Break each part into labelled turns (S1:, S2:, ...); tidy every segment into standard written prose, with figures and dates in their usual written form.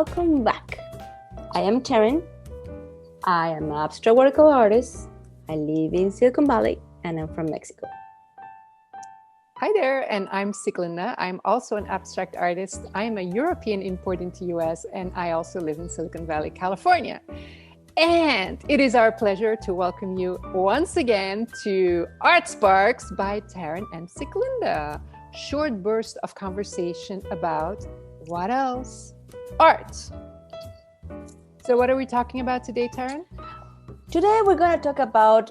S1: welcome back. I am Taryn. I am an abstract watercolor artist. I live in Silicon Valley and I'm from Mexico.
S2: Hi there, and I'm Sieglinde. I'm also an abstract artist. I'm a European import into US, and I also live in Silicon Valley, California. And it is our pleasure to welcome you once again to Art Sparks by Taryn and Sieglinde. Short burst of conversation about what else? Art. So what are we talking about today, Taryn?
S1: Today we're going to talk about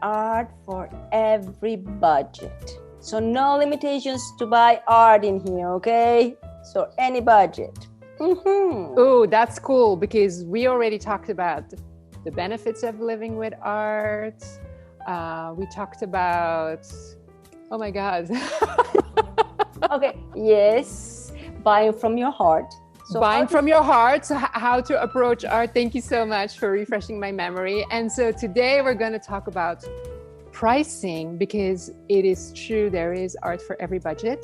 S1: art for every budget. So no limitations to buy art in here, okay? So any budget.
S2: Oh, that's cool, because we already talked about the benefits of living with art. We talked about, oh my God.
S1: Okay, yes, buying from your heart.
S2: So buying from your heart, so how to approach art. Thank you so much for refreshing my memory. And so today we're going to talk about pricing, because it is true, there is art for every budget.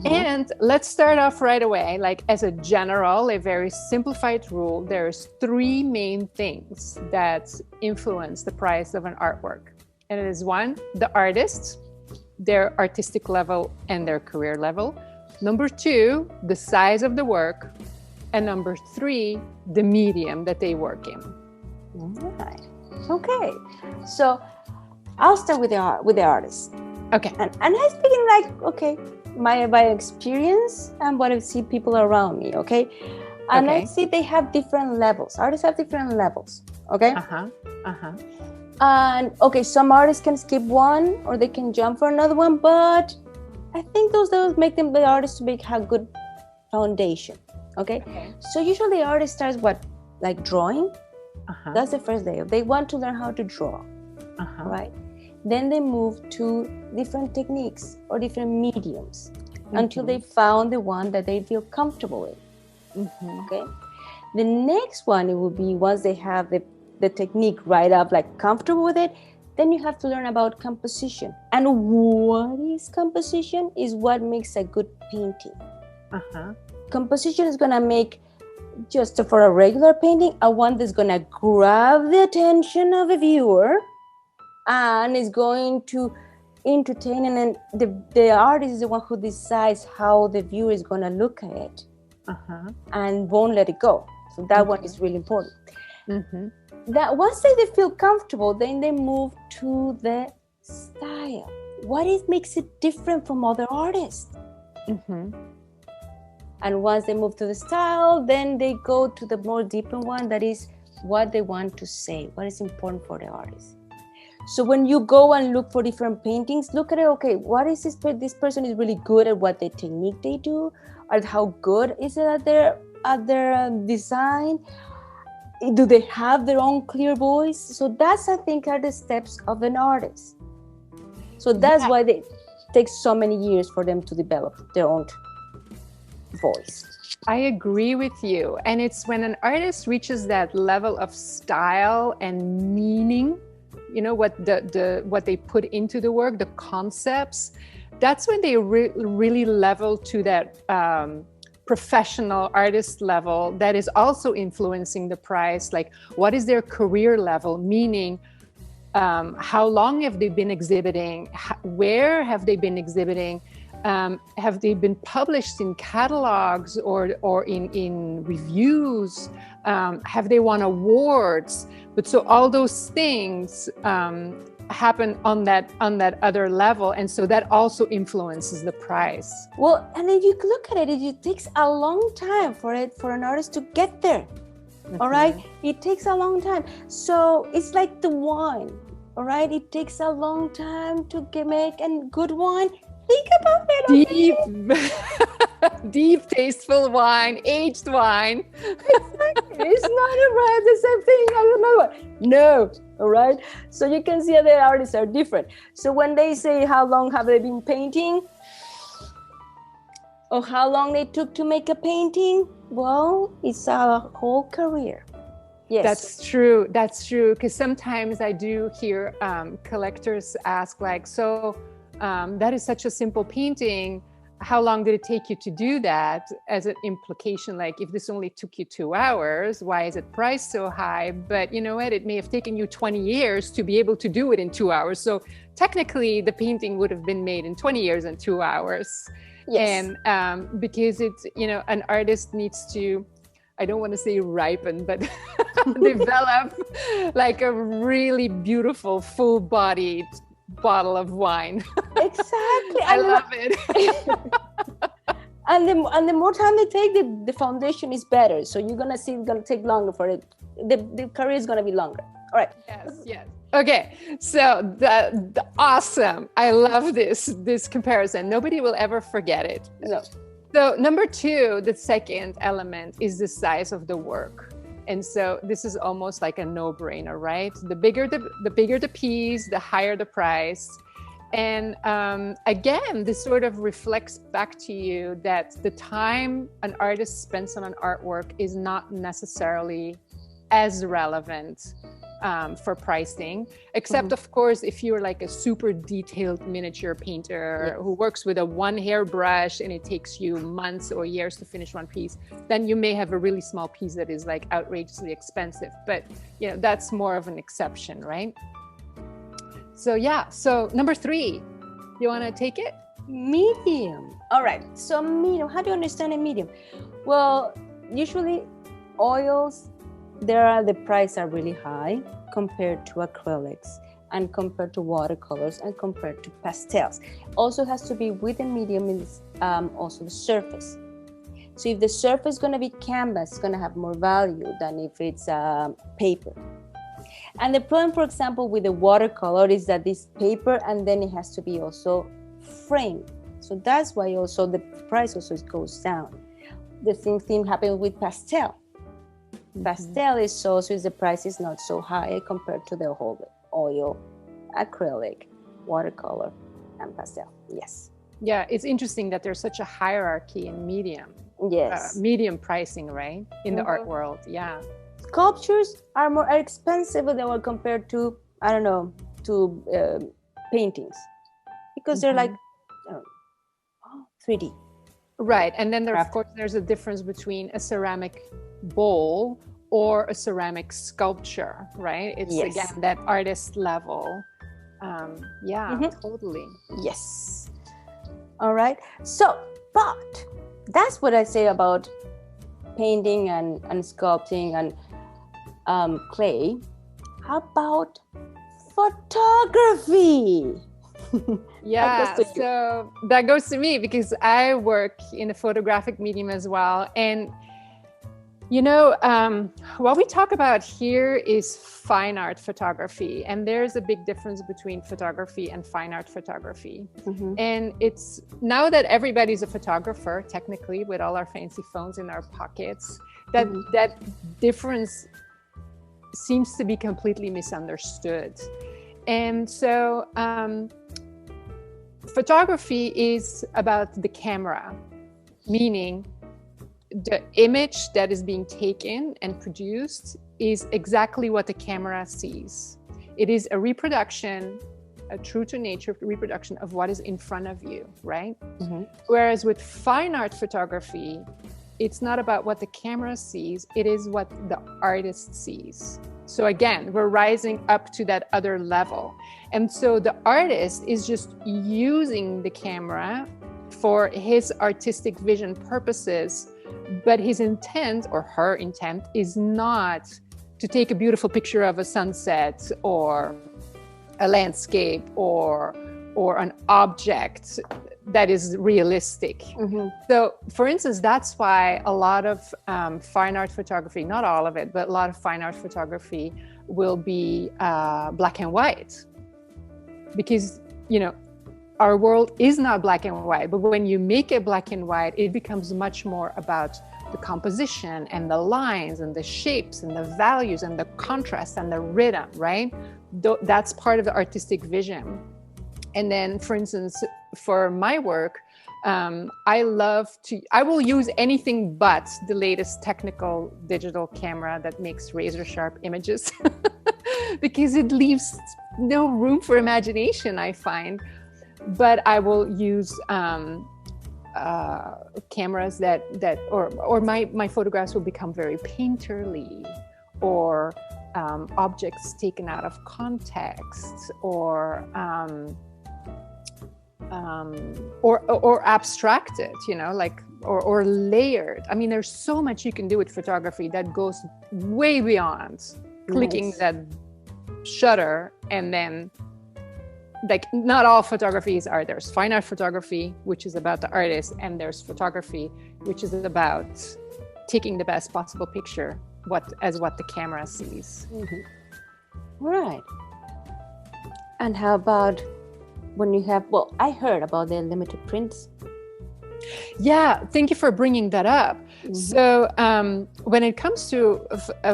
S2: And let's start off right away. Like, as a general, a very simplified rule, there's three main things that influence the price of an artwork. And it is one, the artist, their artistic level and their career level. Number two, the size of the work. And number three, the medium that they work in.
S1: All right. Okay. So I'll start with the artist.
S2: Okay.
S1: And I'm speaking like, okay, by experience and what I see people around me, okay? And I see they have different levels. Artists have different levels, okay? And okay, some artists can skip one or they can jump for another one, but I think those levels make them the artists to have good foundation, okay? So usually the artist starts like drawing. That's the first day. They want to learn how to draw, right? Then they move to different techniques or different mediums until they found the one that they feel comfortable with. Okay. The next one, it will be once they have the technique right up, like comfortable with it, then you have to learn about composition. And what is composition? Is what makes a good painting. Composition is going to make, just for a regular painting, a one that's going to grab the attention of a viewer and is going to entertain, and then the artist is the one who decides how the viewer is going to look at it and won't let it go. So that one is really important. That once they feel comfortable, then they move to the style. What makes it different from other artists? And once they move to the style, then they go to the more deeper one, that is what they want to say, what is important for the artist. So when you go and look for different paintings, look at it, okay, what is this person is really good at what the technique they do, or how good is it at their design? Do they have their own clear voice? So that's, I think, are the steps of an artist. So that's why it takes so many years for them to develop their own voice.
S2: I agree with you. And it's when an artist reaches that level of style and meaning, you know, what they put into the work, the concepts, that's when they really level to that professional artist level that is also influencing the price. Like, what is their career level? Meaning, how long have they been exhibiting? Where have they been exhibiting? Have they been published in catalogs or in reviews? Have they won awards? But so all those things happen on that other level, and so that also influences the price.
S1: Well, and if you look at it, it takes a long time for an artist to get there. All right, it takes a long time. So it's like the wine. All right, it takes a long time to make a good wine. Think about it.
S2: Deep, tasteful wine, aged wine.
S1: Exactly. It's not the same thing as another one. No. All right. So you can see that the artists are different. So when they say how long have they been painting, or how long they took to make a painting, well, it's a whole career. Yes.
S2: That's true. Because sometimes I do hear collectors ask, like, so that is such a simple painting. how long did it take you to do that, as an implication, like if this only took you 2 hours, why is it priced so high? But you know what, it may have taken you 20 years to be able to do it in 2 hours. So technically the painting would have been made in 20 years and 2 hours.
S1: Yes.
S2: And because it's, you know, an artist needs to, I don't want to say ripen, but develop like a really beautiful full-bodied bottle of wine.
S1: Exactly.
S2: I love it.
S1: And the more time they take, the foundation is better. So you're gonna see it's gonna take longer for it. The career is gonna be longer. All right.
S2: Yes. Okay. So the awesome. I love this comparison. Nobody will ever forget it.
S1: No.
S2: So number 2, the second element is the size of the work. And so this is almost like a no-brainer, right? The bigger the piece, the higher the price. And again, this sort of reflects back to you that the time an artist spends on an artwork is not necessarily as relevant for pricing, except of course if you're like a super detailed miniature painter who works with a one hairbrush and it takes you months or years to finish one piece, then you may have a really small piece that is like outrageously expensive, but you know, that's more of an exception, right? So yeah, so number 3, you want to take it?
S1: Medium. All right. So medium, how do you understand a medium? Well, usually oils, the prices are really high compared to acrylics and compared to watercolors and compared to pastels. Also has to be within medium is also the surface. So if the surface is going to be canvas, it's going to have more value than if it's paper. And the problem, for example, with the watercolor is that this paper and then it has to be also framed. So that's why also the price also goes down. The same thing happens with pastel. Pastel is so the price is not so high compared to the whole oil, acrylic, watercolor, and pastel. Yes.
S2: Yeah, it's interesting that there's such a hierarchy in medium.
S1: Yes.
S2: Medium pricing, right? In the art world. Yeah.
S1: Sculptures are more expensive than were compared to, I don't know, to paintings, because they're like 3D.
S2: Right. And then of course there's a difference between a ceramic bowl or a ceramic sculpture, right? It's again that artist level. Totally.
S1: Yes. All right. So, but that's what I say about painting and sculpting and clay. How about photography?
S2: Yeah, so that goes to me because I work in the photographic medium as well. And you know, what we talk about here is fine art photography, and there's a big difference between photography and fine art photography. And it's now that everybody's a photographer, technically, with all our fancy phones in our pockets, that difference seems to be completely misunderstood. And so photography is about the camera, meaning the image that is being taken and produced is exactly what the camera sees. It is a reproduction, a true to nature reproduction of what is in front of you, right? Whereas with fine art photography, it's not about what the camera sees, it is what the artist sees. So again, we're rising up to that other level. And so the artist is just using the camera for his artistic vision purposes, but his intent or her intent is not to take a beautiful picture of a sunset or a landscape or an object that is realistic. So for instance, that's why a lot of fine art photography, not all of it, but a lot of fine art photography will be black and white, because, you know, our world is not black and white, but when you make it black and white, it becomes much more about the composition and the lines and the shapes and the values and the contrast and the rhythm, right? That's part of the artistic vision. And then, for instance, for my work, I will use anything but the latest technical digital camera that makes razor sharp images because it leaves no room for imagination, I find. But I will use cameras that or my photographs will become very painterly, or objects taken out of context, or abstracted, like or layered. I mean, there's so much you can do with photography that goes way beyond clicking that shutter. And then, like, not all photography is art. There's fine art photography, which is about the artist, and there's photography, which is about taking the best possible picture, what the camera sees.
S1: Right. And how about when you have, well, I heard about the limited prints.
S2: Yeah, thank you for bringing that up. So when it comes to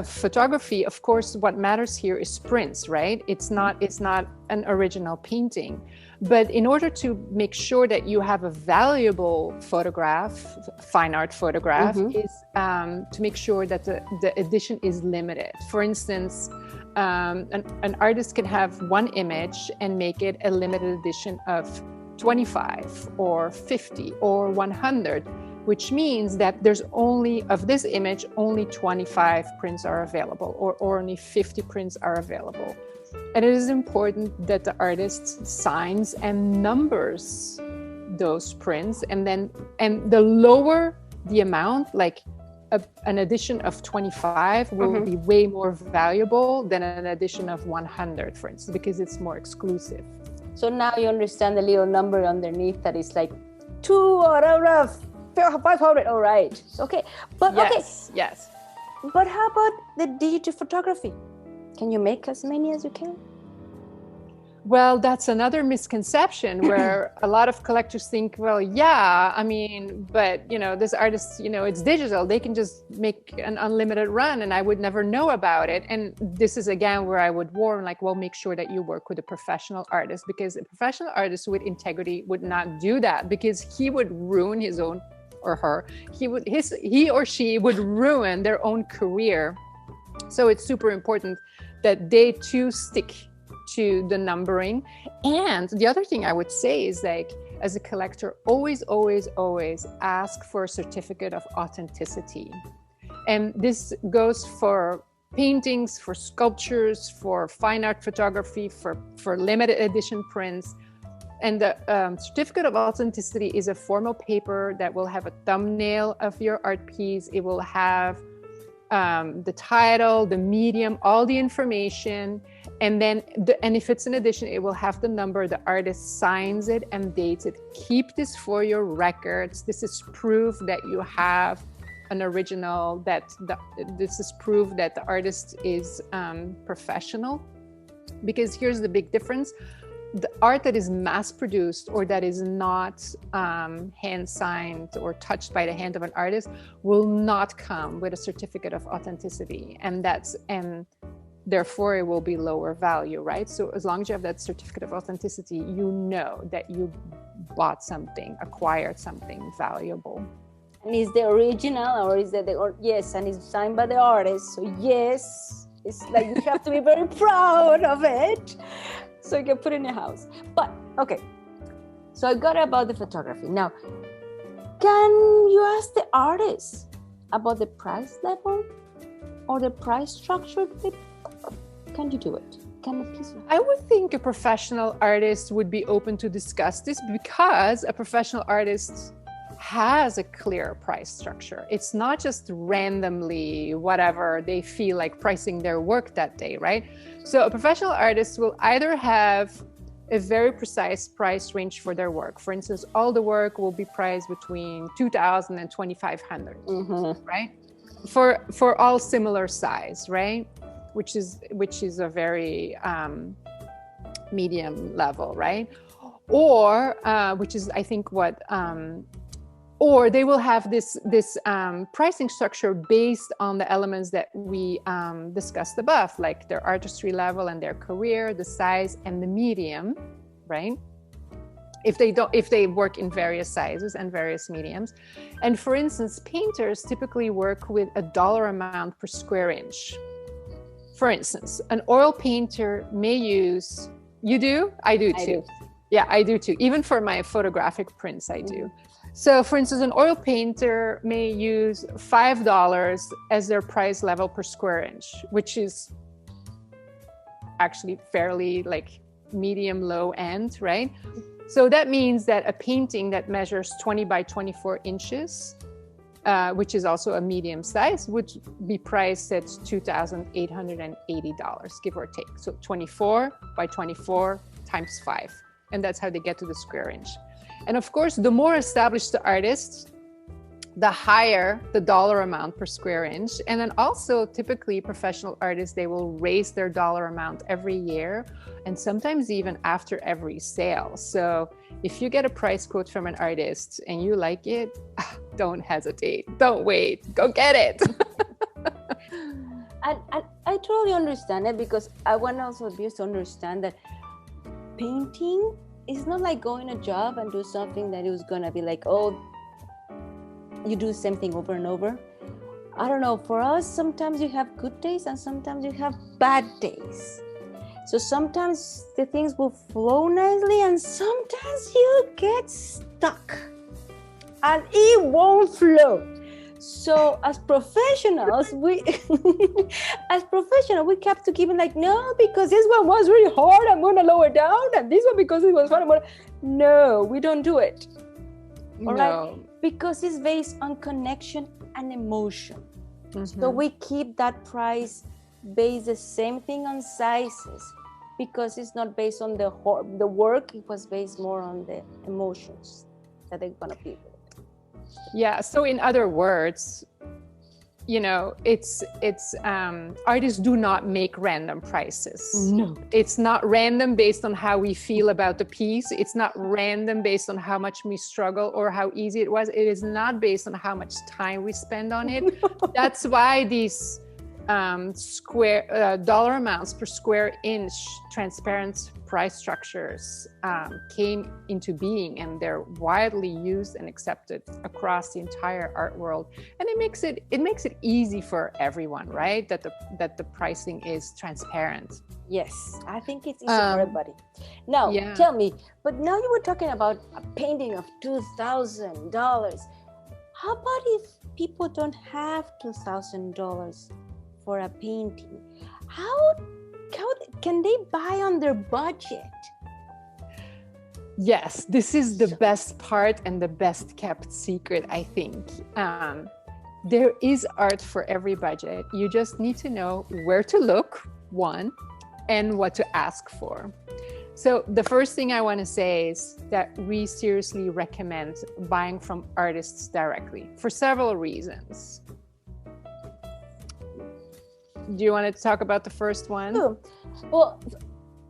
S2: photography, of course, what matters here is prints, right? It's not an original painting. But in order to make sure that you have a valuable photograph, fine art photograph, is to make sure that the edition is limited. For instance, an artist can have one image and make it a limited edition of 25 or 50 or 100, which means that there's only, of this image, only 25 prints are available, or only 50 prints are available. And it is important that the artist signs and numbers those prints, and the lower the amount, like an edition of 25 will be way more valuable than an edition of 100, for instance, because it's more exclusive.
S1: So now you understand the little number underneath that is like 2 out of 500. All right. Okay. But
S2: Yes.
S1: But how about the digital photography? Can you make as many as you can?
S2: Well, that's another misconception where a lot of collectors think, well, yeah, I mean, but, this artist, it's digital. They can just make an unlimited run and I would never know about it. And this is, again, where I would warn, like, well, make sure that you work with a professional artist, because a professional artist with integrity would not do that, because he would ruin his own, or her, he or she would ruin their own career. So it's super important that they too stick to the numbering. And the other thing I would say is, like, as a collector, always ask for a certificate of authenticity. And this goes for paintings, for sculptures, for fine art photography, for limited edition prints. And the certificate of authenticity is a formal paper that will have a thumbnail of your art piece. It will have the title, the medium, all the information. And then, and if it's an edition, it will have the number. The artist signs it and dates it. Keep this for your records. This is proof that you have an original, this is proof that the artist is professional. Because here's the big difference. The art that is mass-produced, or that is not hand-signed or touched by the hand of an artist, will not come with a certificate of authenticity, and therefore it will be lower value, right? So as long as you have that certificate of authenticity, you know that you bought something, acquired something valuable.
S1: And is the original, or is that yes, and it's signed by the artist. So yes, it's like you have to be very proud of it, so you can put it in your house. But okay, so I got about the photography. Now, can you ask the artist about the price level or the price structure? Can you do it?
S2: I would think a professional artist would be open to discuss this, because a professional artist has a clear price structure. It's not just randomly whatever they feel like pricing their work that day, right? So a professional artist will either have a very precise price range for their work. For instance, all the work will be priced between $2,000 and $2,500, right? For all similar size, right? Which is a very medium level, right? Or which is, I think, what or they will have this pricing structure based on the elements that we discussed above, like their artistry level and their career, the size and the medium, right? If they work in various sizes and various mediums. And for instance, painters typically work with a dollar amount per square inch. For instance, an oil painter may use, you do? I do too. Yeah, I do too. Even for my photographic prints, I do. So for instance, an oil painter may use $5 as their price level per square inch, which is actually fairly like medium low end, right? So that means that a painting that measures 20 by 24 inches, which is also a medium size, would be priced at $2,880, give or take. So 24 by 24 times 5. And that's how they get to the square inch. And of course, the more established the artist, the higher the dollar amount per square inch. And then also typically professional artists, they will raise their dollar amount every year and sometimes even after every sale. So if you get a price quote from an artist and you like it, don't hesitate, don't wait, go get it.
S1: And I totally understand it, because I want also viewers to understand that painting is not like going a job and do something that is gonna be like, oh, you do the same thing over and over. I don't know, for us, sometimes you have good days and sometimes you have bad days. So sometimes the things will flow nicely and sometimes you get stuck and it won't flow. So as professionals, we kept to keeping like, no, because this one was really hard, I'm gonna lower down, and this one because it was hard, no, we don't do it. All right? Because it's based on connection and emotion. Mm-hmm. So we keep that price based the same thing on sizes, because it's not based on the work, it was based more on the emotions that they're gonna be with.
S2: Yeah, so in other words, you know, it's artists do not make random prices.
S1: No.
S2: It's not random based on how we feel about the piece. It's not random based on how much we struggle or how easy it was. It is not based on how much time we spend on it. That's why these dollar amounts per square inch transparent price structures came into being, and they're widely used and accepted across the entire art world. And it makes it easy for everyone, right? That the pricing is transparent.
S1: Yes, I think it's easy for everybody. Now, tell me, but now you were talking about a painting of $2,000. How about if people don't have $2,000 for a painting? How can they buy on their budget?
S2: Yes, this is the best part and the best kept secret, I think. There is art for every budget. You just need to know where to look, one, and what to ask for. So the first thing I want to say is that we seriously recommend buying from artists directly for several reasons. Do you want to talk about the first one?
S1: Sure. Well,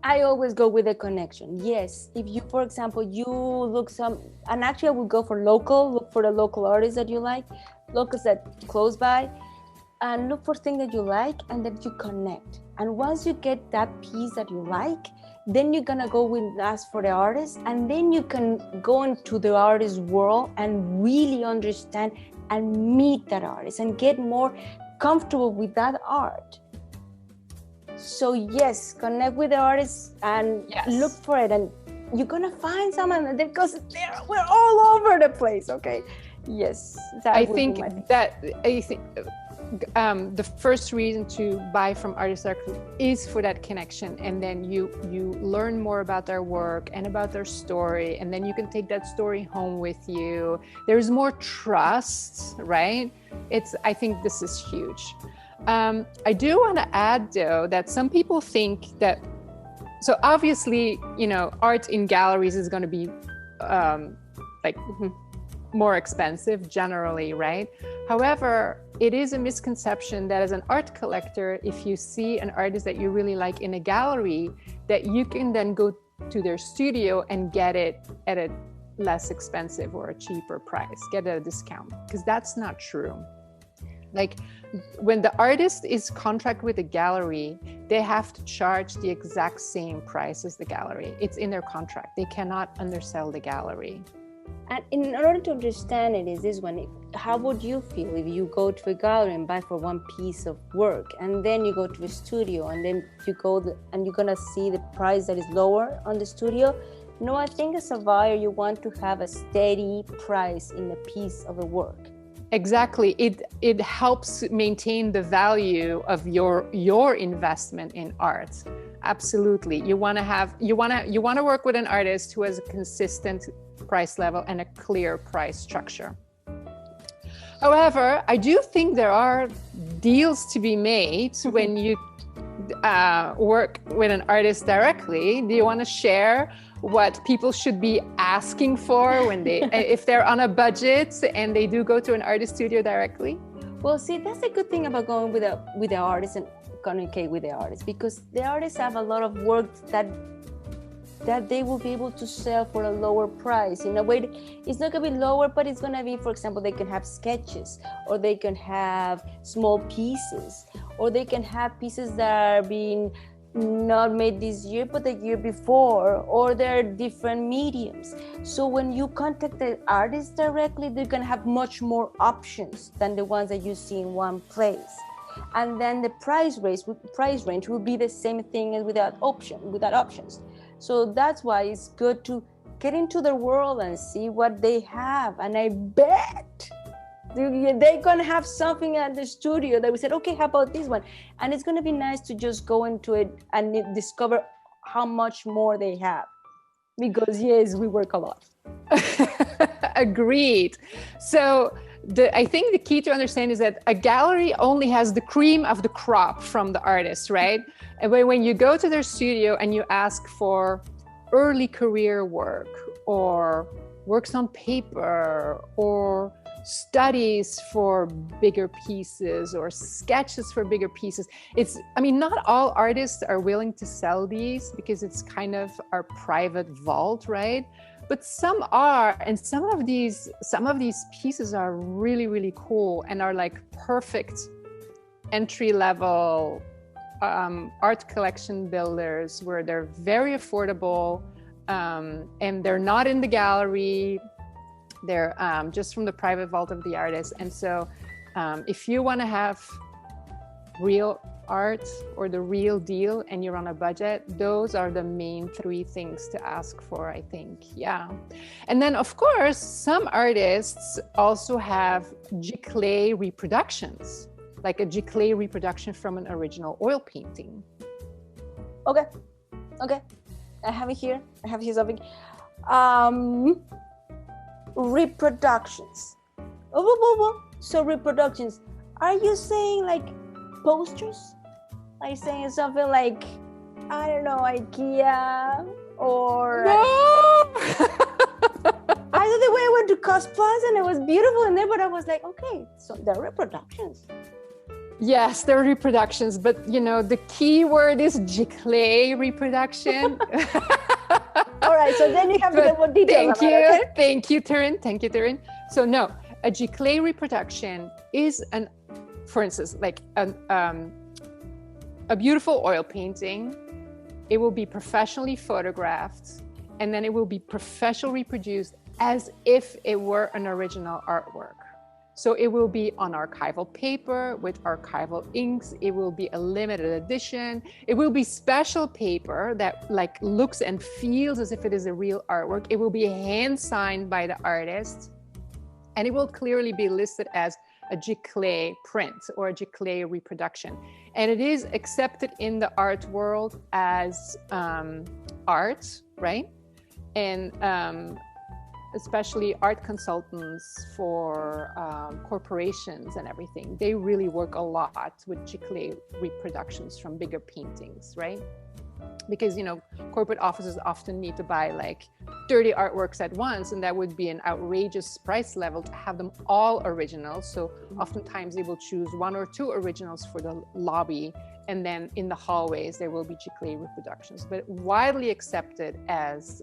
S1: I always go with a connection. Yes, if you, for example, you look and actually I would go for look for the local artists that you like, locals that close by, and look for things that you like and that you connect. And once you get that piece that you like, then you're gonna go with ask for the artist, and then you can go into the artist world and really understand and meet that artist and get more comfortable with that art. So yes, connect with the artists and look for it, and you're gonna find someone, because we're all over the place. Okay, yes,
S2: I think the first reason to buy from artists directly is for that connection, and then you learn more about their work and about their story, and then you can take that story home with you. There's more trust, right? I think this is huge. I do want to add, though, that some people think that, so obviously, you know, art in galleries is going to be more expensive generally, right? However, it is a misconception that as an art collector, if you see an artist that you really like in a gallery, that you can then go to their studio and get it at a less expensive or a cheaper price, get it at a discount, because that's not true. Like, when the artist is contract with a gallery, they have to charge the exact same price as the gallery. It's in their contract. They cannot undersell the gallery.
S1: And in order to understand it, is this one, how would you feel if you go to a gallery and buy for one piece of work, and then you go to a studio, and then you go and you're gonna see the price that is lower on the studio? No, I think as a buyer, you want to have a steady price in a piece of the work.
S2: Exactly. It helps maintain the value of your investment in art. Absolutely. You want to work with an artist who has a consistent price level and a clear price structure. However, I do think there are deals to be made when you work with an artist directly. Do you want to share what people should be asking for when they, if they're on a budget and they do go to an artist studio directly?
S1: Well, see, that's the good thing about going with the artist and communicate with the artist, because the artists have a lot of work that they will be able to sell for a lower price. In a way, it's not going to be lower, but it's going to be, for example, they can have sketches, or they can have small pieces, or they can have pieces that are being not made this year, but the year before, or they're different mediums. So when you contact the artist directly, they're going to have much more options than the ones that you see in one place. And then the price range will be the same thing as without options. So that's why it's good to get into their world and see what they have. And I bet they're going to have something at the studio that we said, okay, how about this one? And it's going to be nice to just go into it and discover how much more they have. Because yes, we work a lot.
S2: Agreed. So I think the key to understand is that a gallery only has the cream of the crop from the artist, right? And when you go to their studio and you ask for early career work, or works on paper, or studies for bigger pieces, or sketches for bigger pieces, not all artists are willing to sell these because it's kind of our private vault, right? But some are, and some of these pieces are really, really cool and are like perfect entry-level art collection builders, where they're very affordable, and they're not in the gallery. They're just from the private vault of the artist. And so if you want to have real art or the real deal and you're on a budget, those are the main three things to ask for, I think. Yeah. And then, of course, some artists also have giclée reproductions, like a giclée reproduction from an original oil painting.
S1: Okay. I have it here something. Reproductions. So reproductions. Are you saying like posters? Are you saying something like, I don't know, IKEA or?
S2: No.
S1: I know the way I went to Cost Plus and it was beautiful in there, but I was like, okay, so they're reproductions.
S2: Yes, they're reproductions, but the key word is giclée reproduction.
S1: All right, so then you have to get more details.
S2: Thank you, Taryn. So no, a giclée reproduction is for instance, like a beautiful oil painting. It will be professionally photographed, and then it will be professionally reproduced as if it were an original artwork. So it will be on archival paper with archival inks. It will be a limited edition. It will be special paper that like looks and feels as if it is a real artwork. It will be hand signed by the artist, and it will clearly be listed as a giclée print or a giclée reproduction. And it is accepted in the art world as art, right? And especially art consultants for corporations and everything, they really work a lot with giclée reproductions from bigger paintings, right? Because corporate offices often need to buy like 30 artworks at once, and that would be an outrageous price level to have them all originals. So oftentimes they will choose one or two originals for the lobby, and then in the hallways there will be giclée reproductions, but widely accepted as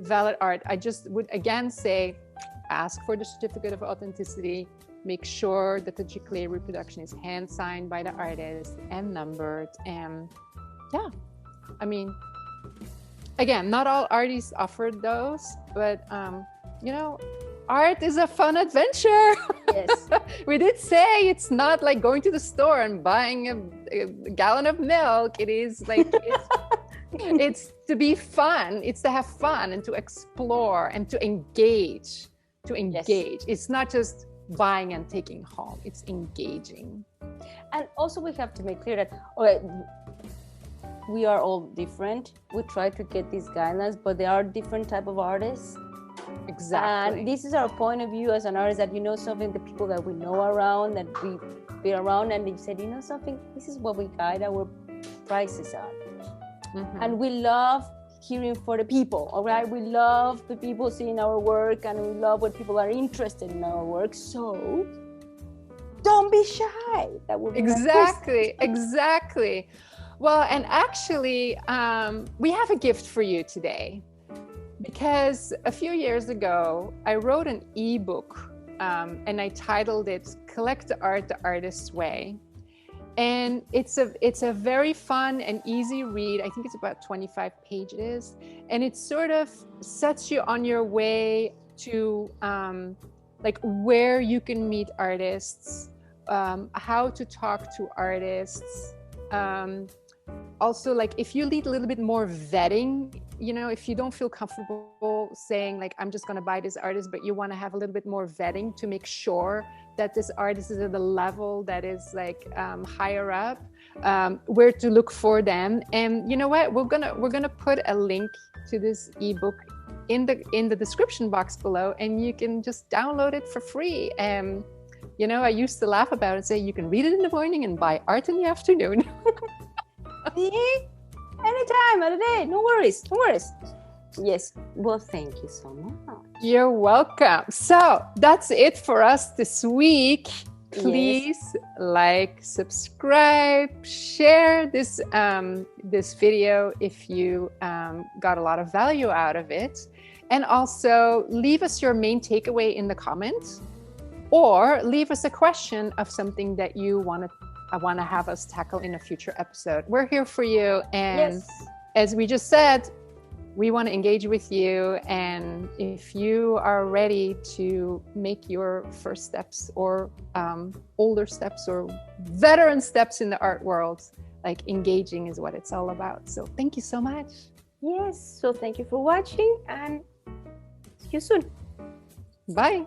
S2: valid art. I just would again say, ask for the certificate of authenticity. Make sure that the giclée reproduction is hand signed by the artist and numbered. And yeah, again, not all artists offer those, but art is a fun adventure.
S1: Yes.
S2: We did say it's not like going to the store and buying a gallon of milk. It is like It's to be fun. It's to have fun and to explore and to engage.
S1: Yes.
S2: It's not just buying and taking home. It's engaging.
S1: And also we have to make clear that, okay, we are all different. We try to get these guidelines, but there are different type of artists.
S2: Exactly.
S1: And this is our point of view as an artist, that something, the people that we know around, that we be around, and they said, something, this is what we guide our prices at. Mm-hmm. And we love hearing for the people, all right? We love the people seeing our work, and we love when people are interested in our work. So don't be shy. That would be
S2: exactly. Well, and actually, we have a gift for you today, because a few years ago, I wrote an ebook, and I titled it "Collect the Art the Artist's Way." And it's a very fun and easy read. I think it's about 25 pages. And it sort of sets you on your way to like where you can meet artists, how to talk to artists. Also, like if you need a little bit more vetting, if you don't feel comfortable saying like, I'm just going to buy this artist, but you want to have a little bit more vetting to make sure that this artist is at the level that is like higher up, where to look for them. And you know what? We're gonna put a link to this ebook in the description box below, and you can just download it for free. And I used to laugh about it and say you can read it in the morning and buy art in the afternoon.
S1: See? Anytime of the day, no worries. Yes, well, thank you so much.
S2: You're welcome. So that's it for us this week. Please like, subscribe, share this this video if you got a lot of value out of it, and also leave us your main takeaway in the comments, or leave us a question of something that you want to have us tackle in a future episode. We're here for you, and as we just said, we want to engage with you. And if you are ready to make your first steps, or older steps, or veteran steps in the art world, like engaging is what it's all about. So thank you so much.
S1: Yes, so thank you for watching, and see you soon.
S2: Bye.